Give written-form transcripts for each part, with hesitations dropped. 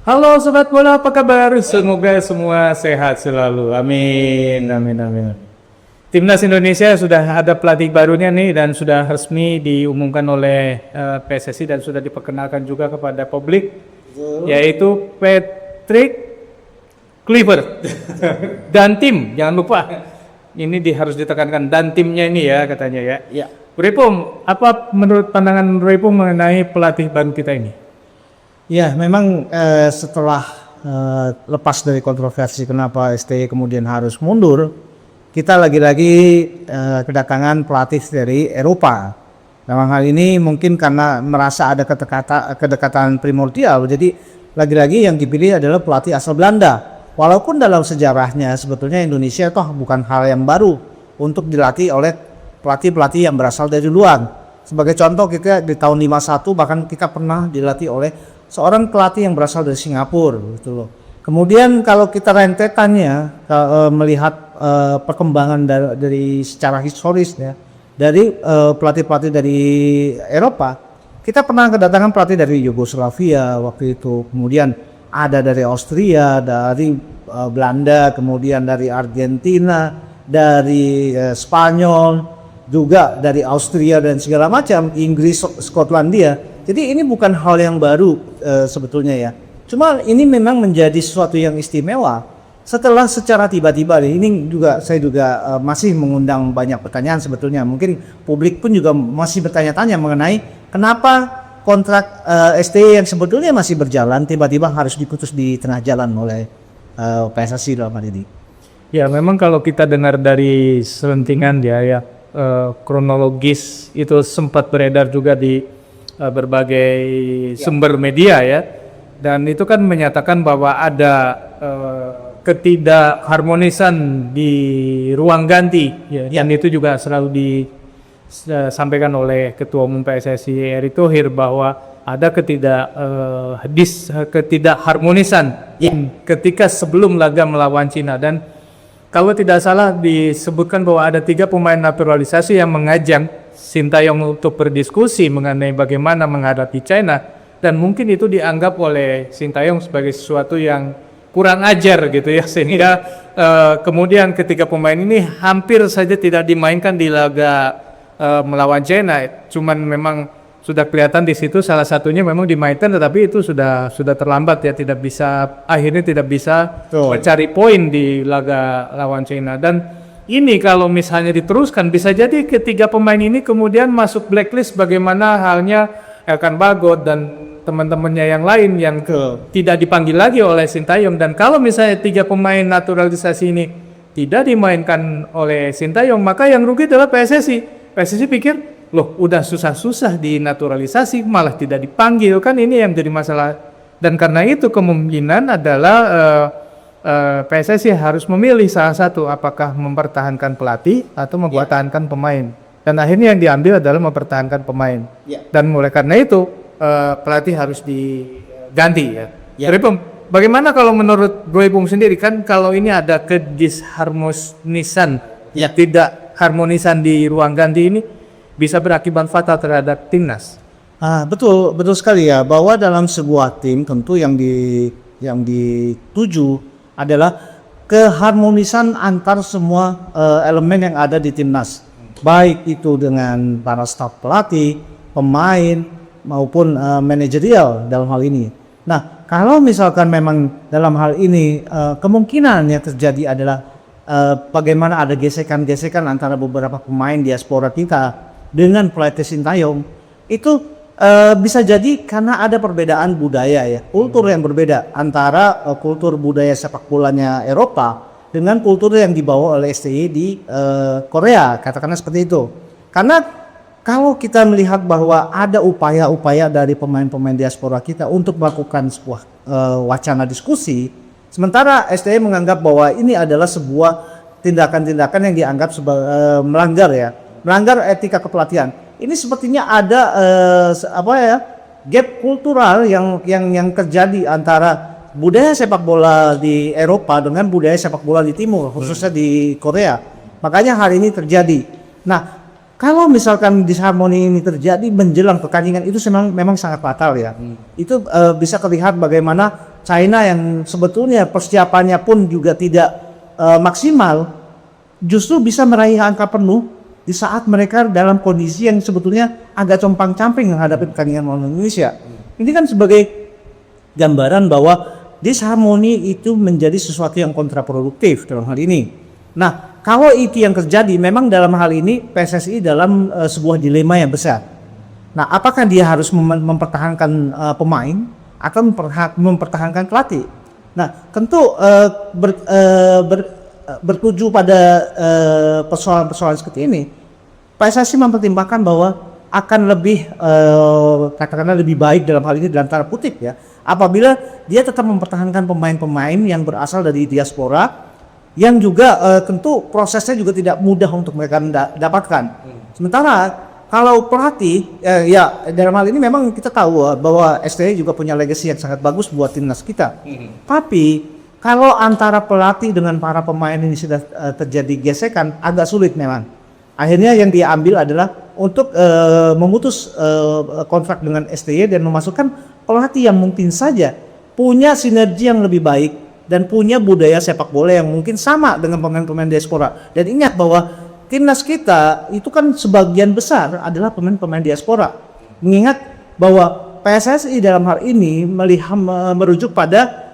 Halo Sobat Bola, apa kabar? Semoga semua sehat selalu. Amin, amin, amin. Timnas Indonesia sudah ada pelatih barunya nih dan sudah resmi diumumkan oleh PSSI dan sudah diperkenalkan juga kepada publik, yaitu Patrick Kluivert dan tim. Jangan lupa, ini harus ditekankan dan timnya ini ya katanya ya. Ya, Repom, apa menurut pandangan Repom mengenai pelatih baru kita ini? ya memang setelah lepas dari kontroversi kenapa STY kemudian harus mundur, kita lagi-lagi kedatangan pelatih dari Eropa. Dalam hal ini mungkin karena merasa ada kedekatan primordial, jadi lagi-lagi yang dipilih adalah pelatih asal Belanda. Walaupun dalam sejarahnya sebetulnya Indonesia toh bukan hal yang baru untuk dilatih oleh pelatih-pelatih yang berasal dari luar. Sebagai contoh, kita di tahun 51 bahkan kita pernah dilatih oleh seorang pelatih yang berasal dari Singapura gitu loh. Kemudian kalau kita rentetannya melihat perkembangan dari secara historis ya, dari pelatih-pelatih dari Eropa, kita pernah kedatangan pelatih dari Yugoslavia waktu itu, kemudian ada dari Austria, dari Belanda, kemudian dari Argentina, dari Spanyol, juga dari Austria dan segala macam, Inggris, Skotlandia. Jadi ini bukan hal yang baru sebetulnya ya. Cuma ini memang menjadi sesuatu yang istimewa. Setelah secara tiba-tiba, ini juga saya juga masih mengundang banyak pertanyaan sebetulnya. Mungkin publik pun juga masih bertanya-tanya mengenai kenapa kontrak STY yang sebetulnya masih berjalan tiba-tiba harus diputus di tengah jalan oleh PSSI dalam hal ini. Ya memang kalau kita dengar dari selentingan dia ya, kronologis itu sempat beredar juga di berbagai sumber media ya, dan itu kan menyatakan bahwa ada ketidakharmonisan di ruang ganti ya, dan itu juga selalu disampaikan oleh Ketua Umum PSSI Erick Thohir bahwa ada ketidakharmonisan ketika sebelum laga melawan Cina. Dan kalau tidak salah disebutkan bahwa ada 3 pemain naturalisasi yang mengajak Sintayong untuk berdiskusi mengenai bagaimana menghadapi China, dan mungkin itu dianggap oleh Sintayong sebagai sesuatu yang kurang ajar gitu ya, sehingga kemudian ketiga pemain ini hampir saja tidak dimainkan di laga melawan China. Cuman memang sudah kelihatan di situ salah satunya memang dimainkan, tetapi itu sudah terlambat ya, akhirnya tidak bisa mencari poin di laga lawan China. Dan ini kalau misalnya diteruskan bisa jadi ketiga pemain ini kemudian masuk blacklist bagaimana halnya Elkan Bagot dan teman-temannya yang lain yang tidak dipanggil lagi oleh Sintayong. Dan kalau misalnya 3 pemain naturalisasi ini tidak dimainkan oleh Sintayong, maka yang rugi adalah PSSI. PSSI pikir, loh udah susah-susah dinaturalisasi malah tidak dipanggil, kan ini yang jadi masalah. Dan karena itu kemungkinan adalah PSSI harus memilih salah satu, apakah mempertahankan pelatih atau mempertahankan pemain. Dan akhirnya yang diambil adalah mempertahankan pemain. Dan oleh karena itu pelatih harus diganti ya. Jadi bagaimana kalau menurut Bung sendiri, kan kalau ini ada kedisharmonisan tidak harmonisan di ruang ganti ini bisa berakibat fatal terhadap timnas. Betul sekali ya, bahwa dalam sebuah tim tentu yang dituju adalah keharmonisan antar semua elemen yang ada di timnas, baik itu dengan para staf pelatih, pemain maupun manajerial dalam hal ini. Nah, kalau misalkan memang dalam hal ini kemungkinan yang terjadi adalah bagaimana ada gesekan-gesekan antara beberapa pemain diaspora kita dengan pelatih Sintayong, itu bisa jadi karena ada perbedaan budaya ya, kultur yang berbeda antara kultur budaya sepak bolanya Eropa dengan kultur yang dibawa oleh STY di Korea, katakanlah seperti itu. Karena kalau kita melihat bahwa ada upaya-upaya dari pemain-pemain diaspora kita untuk melakukan sebuah wacana diskusi, sementara STY menganggap bahwa ini adalah sebuah tindakan-tindakan yang dianggap melanggar etika kepelatihan. Ini sepertinya ada gap kultural yang terjadi antara budaya sepak bola di Eropa dengan budaya sepak bola di Timur, khususnya di Korea. Makanya hal ini terjadi. Nah, kalau misalkan disharmoni ini terjadi menjelang pertandingan, itu memang sangat fatal ya. Itu bisa terlihat bagaimana China yang sebetulnya persiapannya pun juga tidak maksimal, justru bisa meraih angka penuh di saat mereka dalam kondisi yang sebetulnya agak compang-camping menghadapi pertandingan melawan Indonesia. Ini kan sebagai gambaran bahwa disharmoni itu menjadi sesuatu yang kontraproduktif dalam hal ini. Nah, kalau itu yang terjadi, memang dalam hal ini PSSI dalam sebuah dilema yang besar. Nah, apakah dia harus mempertahankan pemain atau mempertahankan pelatih? Nah, tentu bertuju pada persoalan-persoalan seperti ini, PSSI mempertimbangkan bahwa akan lebih katakanlah lebih baik dalam hal ini dalam tanda kutip ya, apabila dia tetap mempertahankan pemain-pemain yang berasal dari diaspora yang juga tentu prosesnya juga tidak mudah untuk mereka dapatkan. Sementara kalau pelatih ya dalam hal ini memang kita tahu bahwa STY juga punya legacy yang sangat bagus buat timnas kita. Tapi kalau antara pelatih dengan para pemain ini sudah terjadi gesekan, agak sulit memang. Akhirnya yang dia ambil adalah untuk memutus kontrak dengan STY dan memasukkan pelatih yang mungkin saja punya sinergi yang lebih baik dan punya budaya sepak bola yang mungkin sama dengan pemain-pemain diaspora. Dan ingat bahwa timnas kita itu kan sebagian besar adalah pemain-pemain diaspora. Mengingat bahwa PSSI dalam hal ini merujuk pada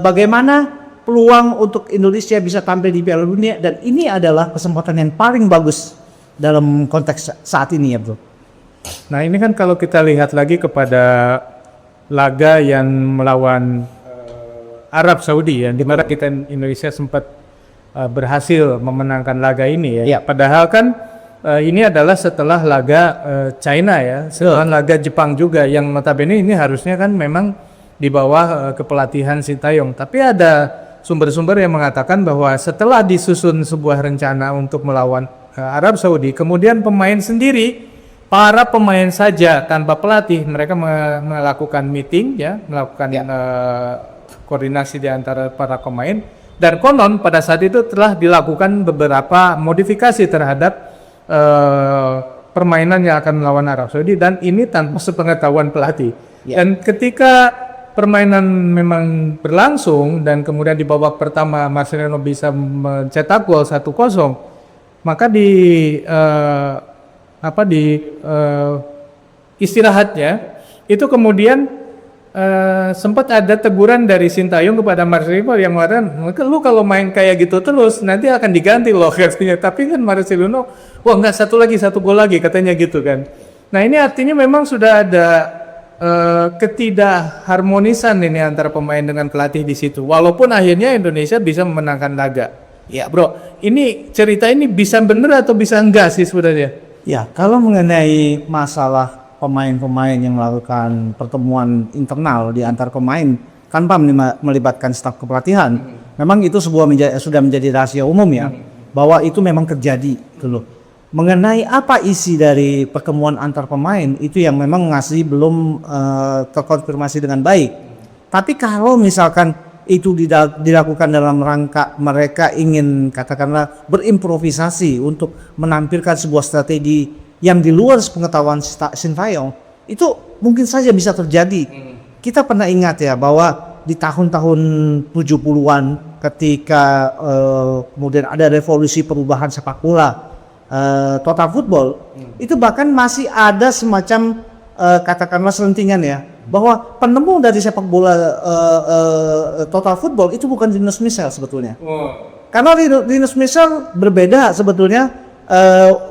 bagaimana peluang untuk Indonesia bisa tampil di Piala Dunia, dan ini adalah kesempatan yang paling bagus dalam konteks saat ini ya bro. Nah ini kan kalau kita lihat lagi kepada laga yang melawan Arab Saudi ya, di mana kita Indonesia sempat berhasil memenangkan laga ini ya. Padahal kan ini adalah setelah laga China ya, setelah laga Jepang juga yang notabene ini harusnya kan memang di bawah kepelatihan Sintayong. Tapi ada sumber-sumber yang mengatakan bahwa setelah disusun sebuah rencana untuk melawan Arab Saudi, kemudian pemain sendiri, para pemain saja tanpa pelatih, mereka melakukan meeting ya, melakukan koordinasi di antara para pemain. Dan konon pada saat itu telah dilakukan beberapa modifikasi terhadap permainan yang akan melawan Arab Saudi, dan ini tanpa sepengetahuan pelatih. Dan ketika permainan memang berlangsung dan kemudian di babak pertama Marcelino bisa mencetak gol 1-0, maka di istirahatnya itu kemudian sempat ada teguran dari Sintayong kepada Marcelino yang mengatakan, lu kalau main kayak gitu terus nanti akan diganti loh katanya. Tapi kan Marcelino, wah enggak, satu gol lagi katanya gitu kan. Nah ini artinya memang sudah ada ketidakharmonisan ini antara pemain dengan pelatih di situ. Walaupun akhirnya Indonesia bisa memenangkan laga. Ya bro, ini cerita ini bisa bener atau bisa enggak sih sebenarnya? Ya, kalau mengenai masalah pemain-pemain yang melakukan pertemuan internal di antar pemain tanpa melibatkan staf kepelatihan, memang itu sudah menjadi rahasia umum ya, bahwa itu memang terjadi gitu loh. Mengenai apa isi dari pertemuan antar pemain itu yang memang masih belum terkonfirmasi dengan baik. Tapi kalau misalkan itu dilakukan dalam rangka mereka ingin katakanlah berimprovisasi untuk menampilkan sebuah strategi yang di luar pengetahuan Sintayong, itu mungkin saja bisa terjadi. Kita pernah ingat ya bahwa di tahun-tahun 70-an ketika kemudian ada revolusi perubahan sepak bola, total football, itu bahkan masih ada semacam katakanlah selentingan ya, bahwa penemu dari sepak bola total football itu bukan Rinus Michels sebetulnya. Karena Rinus Michels berbeda sebetulnya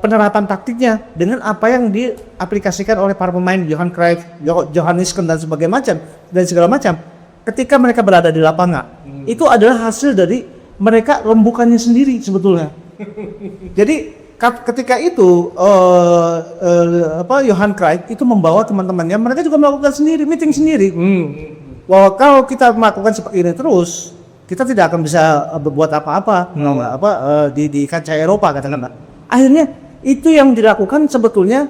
penerapan taktiknya dengan apa yang diaplikasikan oleh para pemain Johan Cruyff, Johan Nisken dan segala macam ketika mereka berada di lapangan. Itu adalah hasil dari mereka rembukannya sendiri sebetulnya. Jadi ketika itu Johan Cruyff itu membawa teman-temannya, mereka juga melakukan sendiri, meeting sendiri. Bahwa kalau kita melakukan seperti ini terus, kita tidak akan bisa berbuat apa-apa di kancah Eropa katakanlah. Akhirnya itu yang dilakukan sebetulnya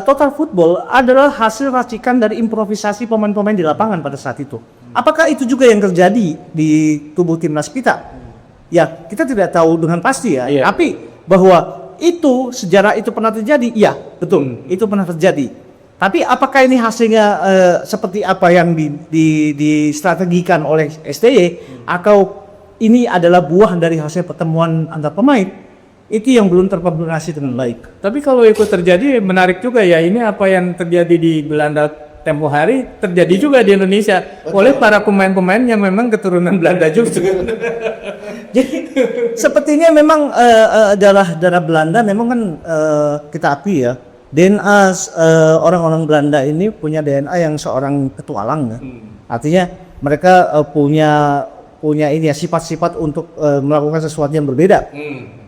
total football adalah hasil racikan dari improvisasi pemain-pemain di lapangan pada saat itu. Apakah itu juga yang terjadi di tubuh timnas kita? Ya, kita tidak tahu dengan pasti ya. Tapi bahwa itu sejarah itu pernah terjadi, iya betul, itu pernah terjadi. Tapi apakah ini hasilnya seperti apa yang distrategikan oleh STY atau ini adalah buah dari hasil pertemuan antar pemain? Itu yang belum terkoordinasi dengan baik. Tapi kalau itu terjadi menarik juga ya, ini apa yang terjadi di Belanda tempo hari terjadi juga di Indonesia oleh para pemain-pemain yang memang keturunan Belanda juga. Jadi sepertinya memang darah Belanda memang kan kita akui ya. DNA orang-orang Belanda ini punya DNA yang seorang petualang ya. Artinya mereka punya ini ya sifat-sifat untuk melakukan sesuatu yang berbeda.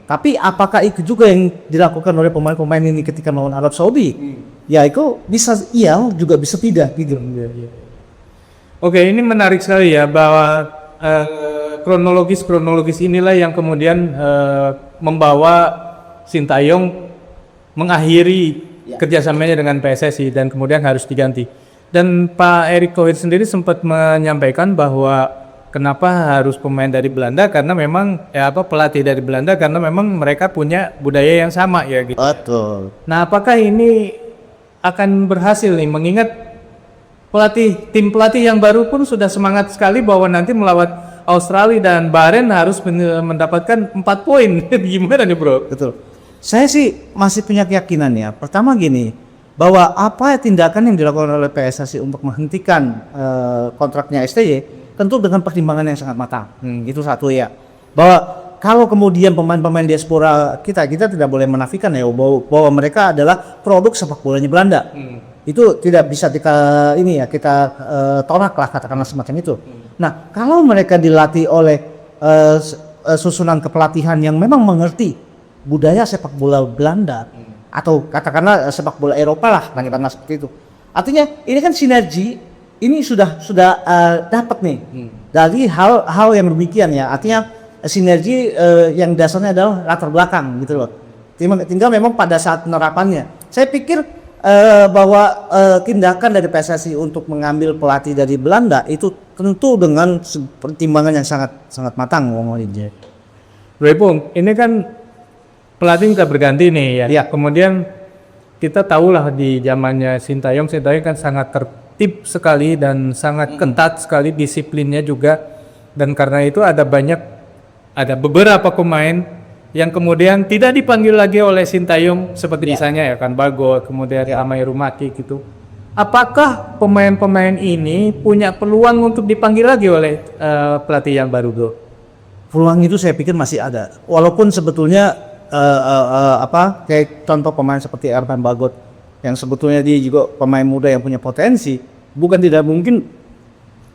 Tapi apakah itu juga yang dilakukan oleh pemain-pemain ini ketika melawan Arab Saudi? Ya itu bisa iya juga bisa tidak gitu. Oke, ini menarik sekali ya bahwa kronologis inilah yang kemudian membawa Sintayong mengakhiri kerjasamanya dengan PSSI dan kemudian harus diganti. Dan Pak Erick Thohir sendiri sempat menyampaikan bahwa kenapa harus pemain dari Belanda, karena memang pelatih dari Belanda karena memang mereka punya budaya yang sama ya gitu. Betul. Nah, apakah ini akan berhasil nih, mengingat tim pelatih yang baru pun sudah semangat sekali bahwa nanti melawan Australia dan Bahrain harus mendapatkan 4 poin. Gimana nih bro? Betul. Saya sih masih punya keyakinan ya. Pertama gini, bahwa apa tindakan yang dilakukan oleh PSSI untuk menghentikan kontraknya STY tentu dengan pertimbangan yang sangat matang. Itu satu ya. Bahwa kalau kemudian pemain-pemain diaspora kita tidak boleh menafikan ya bahwa mereka adalah produk sepak bolanya Belanda. Itu tidak bisa kita tolak lah katakanlah semacam itu. Nah, kalau mereka dilatih oleh susunan kepelatihan yang memang mengerti budaya sepak bola Belanda atau katakanlah sepak bola Eropa lah, katakanlah seperti itu. Artinya ini kan sinergi, ini sudah dapat nih dari hal yang demikian ya. Artinya sinergi yang dasarnya adalah latar belakang gitu loh. Tinggal memang pada saat penerapannya. Saya pikir bahwa tindakan dari PSSI untuk mengambil pelatih dari Belanda itu tentu dengan pertimbangan yang sangat matang ngomongin. Bung, ini kan pelatih kita berganti nih ya. Kemudian kita tahulah di zamannya Sintayong kan sangat tertib sekali dan sangat ketat sekali disiplinnya juga. Dan karena itu ada beberapa pemain yang kemudian tidak dipanggil lagi oleh Sintayong seperti misalnya ya kan Bagot, kemudian Amai Rumaki gitu. Apakah pemain-pemain ini punya peluang untuk dipanggil lagi oleh pelatih yang baru bro? Peluang itu saya pikir masih ada. Walaupun sebetulnya kayak contoh pemain seperti Ervan Bagot yang sebetulnya dia juga pemain muda yang punya potensi, bukan tidak mungkin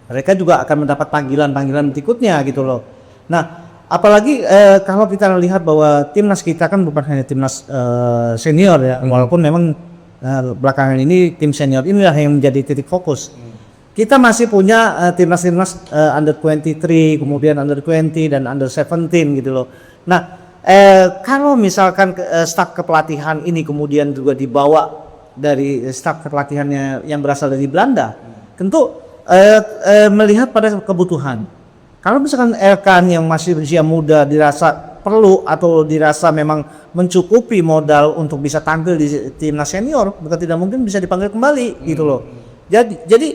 mereka juga akan mendapat panggilan berikutnya gitu loh. Nah, apalagi kalau kita lihat bahwa timnas kita kan bukan hanya timnas senior ya, walaupun memang belakangan ini tim senior inilah yang menjadi titik fokus. Kita masih punya timnas under 23, kemudian under 20 dan under 17 gitu loh. Nah, kalau misalkan staf kepelatihan ini kemudian juga dibawa dari staf kepelatihannya yang berasal dari Belanda, tentu melihat pada kebutuhan. Kalau misalkan Erkan yang masih berusia muda dirasa perlu atau dirasa memang mencukupi modal untuk bisa tampil di timnas senior, bukan tidak mungkin bisa dipanggil kembali gitu loh. Jadi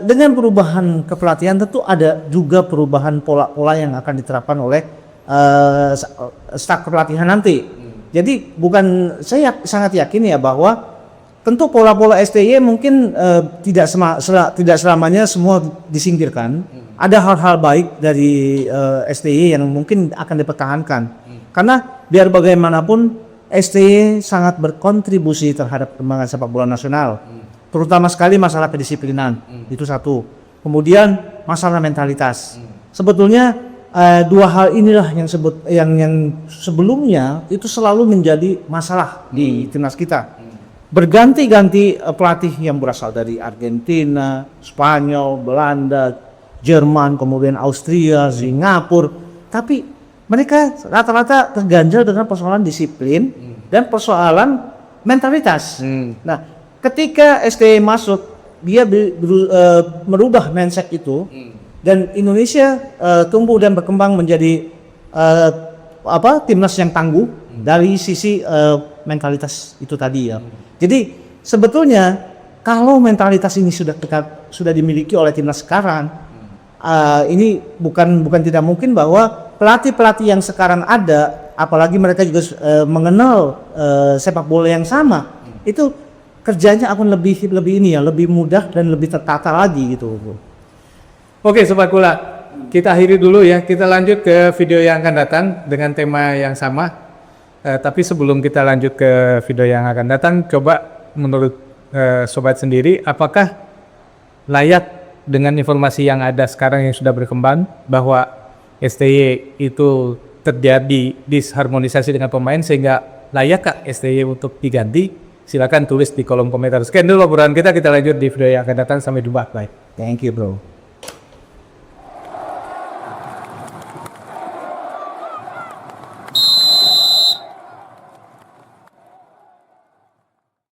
dengan perubahan kepelatihan tentu ada juga perubahan pola-pola yang akan diterapkan oleh staf kepelatihan nanti. Jadi saya sangat yakin ya bahwa tentu pola-pola STY mungkin tidak selamanya semua disingkirkan. Ada hal-hal baik dari STY yang mungkin akan dipertahankan. Karena biar bagaimanapun STY sangat berkontribusi terhadap perkembangan sepak bola nasional. Terutama sekali masalah kedisiplinan. Itu satu. Kemudian masalah mentalitas. Sebetulnya dua hal inilah yang sebelumnya itu selalu menjadi masalah di timnas kita. Berganti-ganti pelatih yang berasal dari Argentina, Spanyol, Belanda, Jerman, kemudian Austria, Singapura, tapi mereka rata-rata terganjal dengan persoalan disiplin dan persoalan mentalitas. Nah, ketika STY masuk, dia merubah mindset itu. Dan Indonesia tumbuh dan berkembang menjadi timnas yang tangguh dari sisi mentalitas itu tadi ya. Jadi sebetulnya kalau mentalitas ini sudah dimiliki oleh timnas sekarang, ini bukan tidak mungkin bahwa pelatih yang sekarang ada, apalagi mereka juga mengenal sepak bola yang sama, itu kerjanya akan lebih mudah dan lebih tertata lagi gitu. Oke Sobat Kula, kita akhiri dulu ya, kita lanjut ke video yang akan datang dengan tema yang sama. Tapi sebelum kita lanjut ke video yang akan datang, coba menurut Sobat sendiri, apakah layak dengan informasi yang ada sekarang yang sudah berkembang bahwa STY itu terjadi disharmonisasi dengan pemain sehingga layakkah STY untuk diganti? Silakan tulis di kolom komentar. Sekian dulu obrolan kita lanjut di video yang akan datang. Sampai jumpa, bye. Thank you bro.